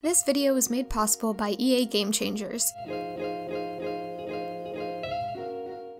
This video was made possible by EA Game Changers.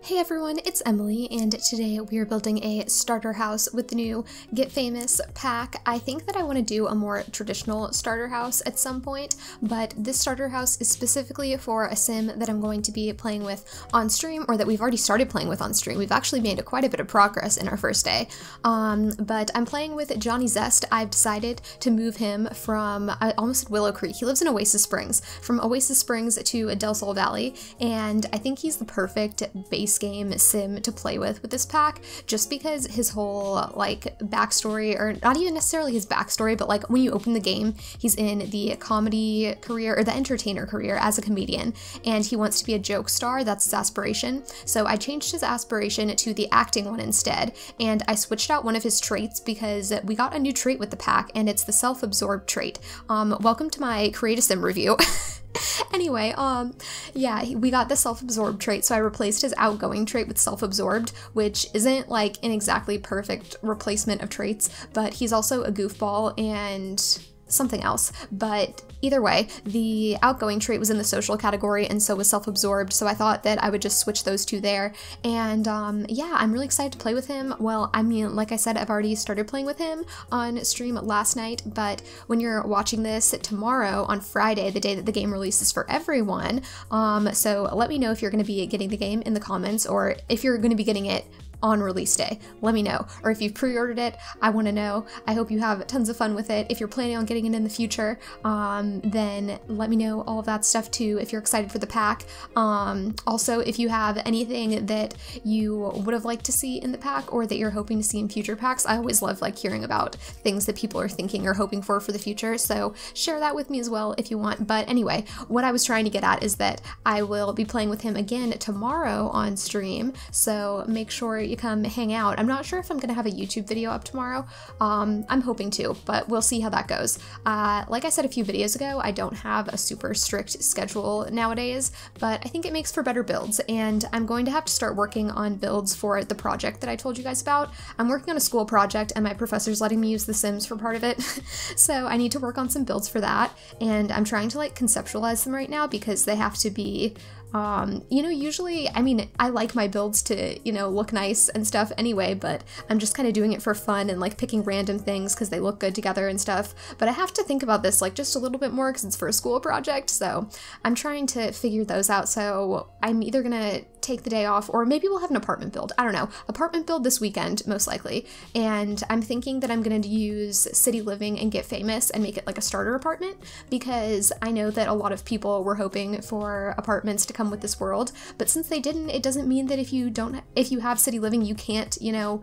Hey everyone, it's Emily, and today we are building a starter house with the new Get Famous pack. I think that I want to do a more traditional starter house at some point, but this starter house is specifically for a sim that I'm going to be playing with on stream, or that we've already started playing with on stream. We've actually made quite a bit of progress in our first day, but I'm playing with Johnny Zest. I've decided to move him from, I almost said Willow Creek, he lives in Oasis Springs, from Oasis Springs to Del Sol Valley, and I think he's the perfect base game sim to play with this pack, just because his whole like backstory, or not even necessarily his backstory, but like when you open the game, he's in the comedy career, or the entertainer career as a comedian, and he wants to be a joke star. That's his aspiration. So I changed his aspiration to the acting one instead, and I switched out one of his traits because we got a new trait with the pack, and it's the self-absorbed trait. Welcome to my Create a Sim review. Anyway, yeah, we got the self-absorbed trait, so I replaced his outgoing trait with self-absorbed, which isn't like an exactly perfect replacement of traits, but he's also a goofball and something else. But either way, the outgoing trait was in the social category, and so was self-absorbed, so I thought that I would just switch those two there. And yeah, I'm really excited to play with him. Well, I mean, like I said, I've already started playing with him on stream last night, but when you're watching this tomorrow on Friday, the day that the game releases for everyone, so let me know if you're going to be getting the game in the comments, or if you're going to be getting it on release day. Let me know. Or if you've pre-ordered it, I want to know. I hope you have tons of fun with it. If you're planning on getting it in the future, then let me know all of that stuff too, if you're excited for the pack. Also, if you have anything that you would have liked to see in the pack, or that you're hoping to see in future packs, I always love like hearing about things that people are thinking or hoping for the future, so share that with me as well if you want. But anyway, what I was trying to get at is that I will be playing with him again tomorrow on stream, so make sure you come hang out. I'm not sure if I'm gonna have a YouTube video up tomorrow. I'm hoping to, but we'll see how that goes. Like I said a few videos ago, I don't have a super strict schedule nowadays, but I think it makes for better builds, and I'm going to have to start working on builds for the project that I told you guys about. I'm working on a school project, and my professor's letting me use The Sims for part of it, so I need to work on some builds for that, and I'm trying to like conceptualize them right now because they have to be you know, usually, I mean, I like my builds to, you know, look nice and stuff anyway, but I'm just kind of doing it for fun and like picking random things because they look good together and stuff. But I have to think about this like just a little bit more because it's for a school project, so I'm trying to figure those out. So I'm either gonna take the day off, or maybe we'll have an apartment build. I don't know. Apartment build this weekend, most likely. And I'm thinking that I'm gonna use City Living and Get Famous and make it like a starter apartment, because I know that a lot of people were hoping for apartments to come with this world, but since they didn't, it doesn't mean that if you have City Living, you can't, you know,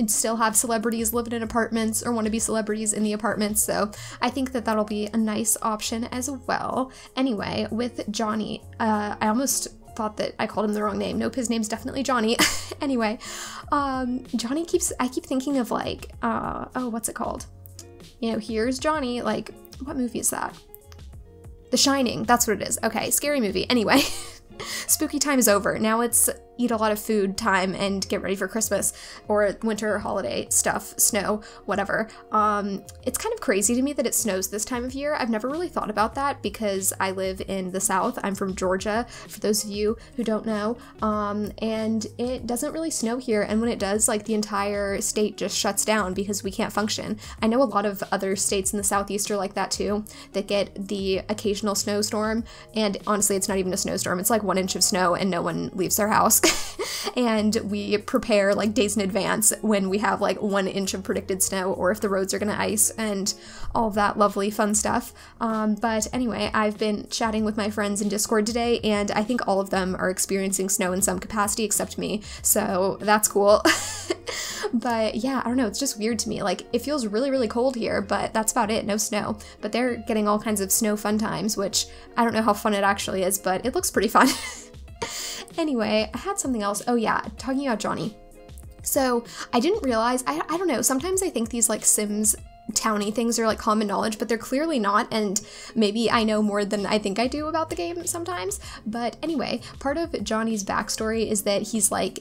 still have celebrities living in apartments or want to be celebrities in the apartments. So I think that that'll be a nice option as well. Anyway, with Johnny, I almost thought that I called him the wrong name. Nope, his name's definitely Johnny. Anyway, Johnny I keep thinking of like, oh, what's it called? You know, here's Johnny, like, what movie is that? The Shining, that's what it is. Okay, scary movie. Anyway, spooky time is over. Now it's eat a lot of food time and get ready for Christmas or winter holiday stuff, snow, whatever. It's kind of crazy to me that it snows this time of year. I've never really thought about that because I live in the South. I'm from Georgia, for those of you who don't know, and it doesn't really snow here, and when it does, like, the entire state just shuts down because we can't function. I know a lot of other states in the Southeast are like that too, that get the occasional snowstorm, and honestly, it's not even a snowstorm. It's like 1 inch of snow and no one leaves their house. And we prepare like days in advance when we have like 1 inch of predicted snow, or if the roads are gonna ice, and all of that lovely fun stuff. But anyway, I've been chatting with my friends in Discord today, and I think all of them are experiencing snow in some capacity except me, so that's cool. But yeah, I don't know, it's just weird to me. Like, it feels really, really cold here, but that's about it, no snow. But they're getting all kinds of snow fun times, which I don't know how fun it actually is, but it looks pretty fun. Anyway, I had something else. Oh yeah, talking about Johnny. So I didn't realize, I don't know, sometimes I think these like Sims towny things are like common knowledge, but they're clearly not, and maybe I know more than I think I do about the game sometimes. But anyway, part of Johnny's backstory is that he's like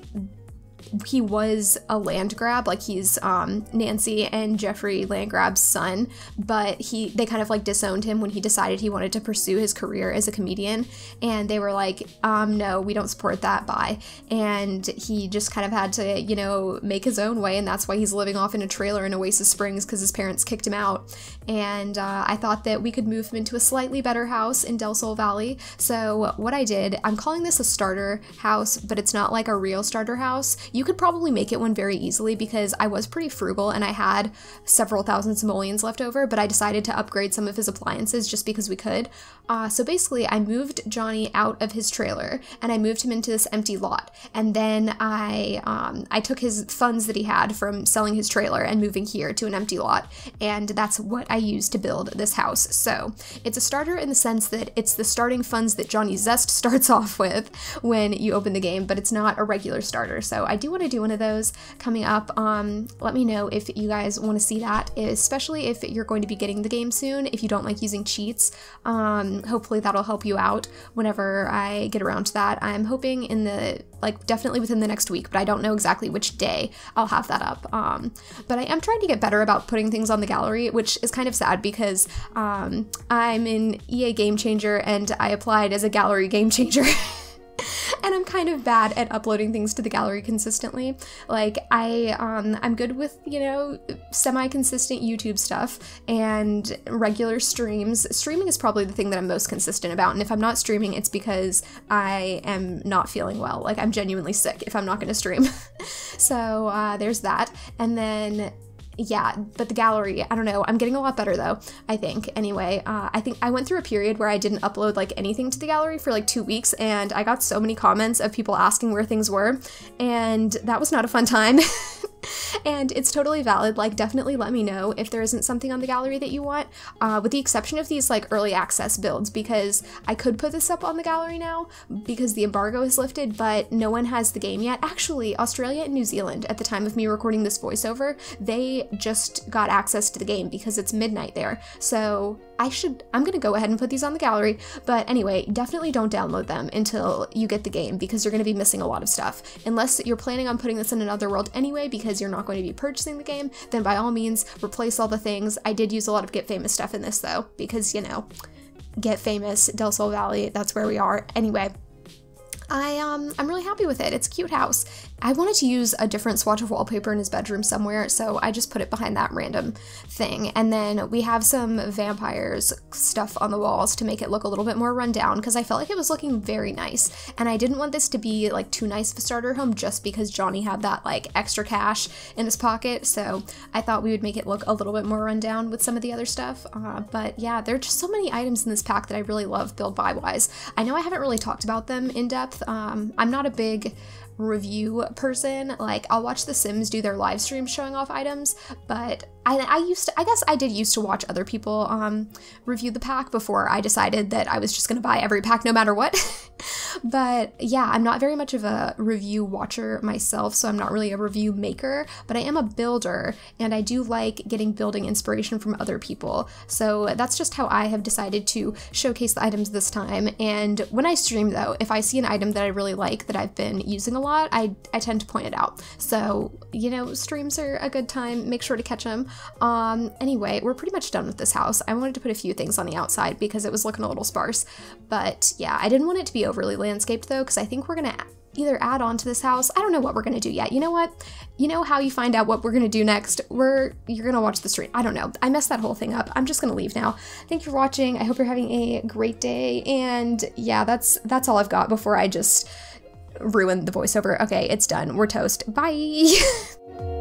he was a land grab, like he's Nancy and Jeffrey Landgrab's son, but they kind of like disowned him when he decided he wanted to pursue his career as a comedian, and they were like, no, we don't support that, bye. And he just kind of had to, you know, make his own way, and that's why he's living off in a trailer in Oasis Springs, because his parents kicked him out. And I thought that we could move him into a slightly better house in Del Sol Valley. So what I did, I'm calling this a starter house, but it's not like a real starter house. You could probably make it one very easily because I was pretty frugal and I had several thousand simoleons left over, but I decided to upgrade some of his appliances just because we could. So basically I moved Johnny out of his trailer and I moved him into this empty lot. And then I took his funds that he had from selling his trailer and moving here to an empty lot. And that's what I used to build this house. So it's a starter in the sense that it's the starting funds that Johnny Zest starts off with when you open the game, but it's not a regular starter. So I do want to do one of those coming up. Let me know if you guys want to see that, especially if you're going to be getting the game soon. If you don't like using cheats, hopefully that'll help you out whenever I get around to that. I'm hoping in the, like, definitely within the next week, but I don't know exactly which day I'll have that up. But I am trying to get better about putting things on the gallery, which is kind of sad because I'm in EA Game Changer and I applied as a gallery game changer. And I'm kind of bad at uploading things to the gallery consistently. Like, I'm good with, you know, semi-consistent YouTube stuff and regular streams. Streaming is probably the thing that I'm most consistent about, and if I'm not streaming, it's because I am not feeling well. Like, I'm genuinely sick if I'm not gonna stream. So, there's that. And then, yeah, but the gallery, I don't know, I'm getting a lot better though, I think. Anyway, I think I went through a period where I didn't upload like anything to the gallery for like 2 weeks, and I got so many comments of people asking where things were, and that was not a fun time. And it's totally valid, like definitely let me know if there isn't something on the gallery that you want, with the exception of these like early access builds, because I could put this up on the gallery now because the embargo is lifted, but no one has the game yet. Actually, Australia and New Zealand, at the time of me recording this voiceover, they just got access to the game because it's midnight there. So I'm gonna go ahead and put these on the gallery, but anyway, definitely don't download them until you get the game because you're gonna be missing a lot of stuff. Unless you're planning on putting this in another world anyway because you're not going to be purchasing the game, then by all means, replace all the things. I did use a lot of Get Famous stuff in this though, because, you know, Get Famous, Del Sol Valley, that's where we are. Anyway, I'm really happy with it. It's a cute house. I wanted to use a different swatch of wallpaper in his bedroom somewhere, so I just put it behind that random thing. And then we have some vampires stuff on the walls to make it look a little bit more run down, because I felt like it was looking very nice. And I didn't want this to be like too nice of a starter home just because Johnny had that like extra cash in his pocket, so I thought we would make it look a little bit more run down with some of the other stuff. But yeah, there are just so many items in this pack that I really love build buy wise. I know I haven't really talked about them in depth. I'm not a big review person. Like, I'll watch The Sims do their live streams showing off items, but I guess I did used to watch other people review the pack before I decided that I was just gonna buy every pack no matter what. But yeah, I'm not very much of a review watcher myself, so I'm not really a review maker, but I am a builder, and I do like getting building inspiration from other people. So that's just how I have decided to showcase the items this time. And when I stream though, if I see an item that I really like that I've been using a lot, I tend to point it out. So, you know, streams are a good time. Make sure to catch them. Anyway, we're pretty much done with this house. I wanted to put a few things on the outside because it was looking a little sparse, but yeah, I didn't want it to be overly landscaped though, because I think we're gonna either add on to this house. I don't know what we're gonna do yet. You know what? You know how you find out what we're gonna do next? You're gonna watch the stream. I don't know. I messed that whole thing up. I'm just gonna leave now. Thank you for watching. I hope you're having a great day. And yeah, that's all I've got before I just ruin the voiceover. Okay, it's done. We're toast. Bye.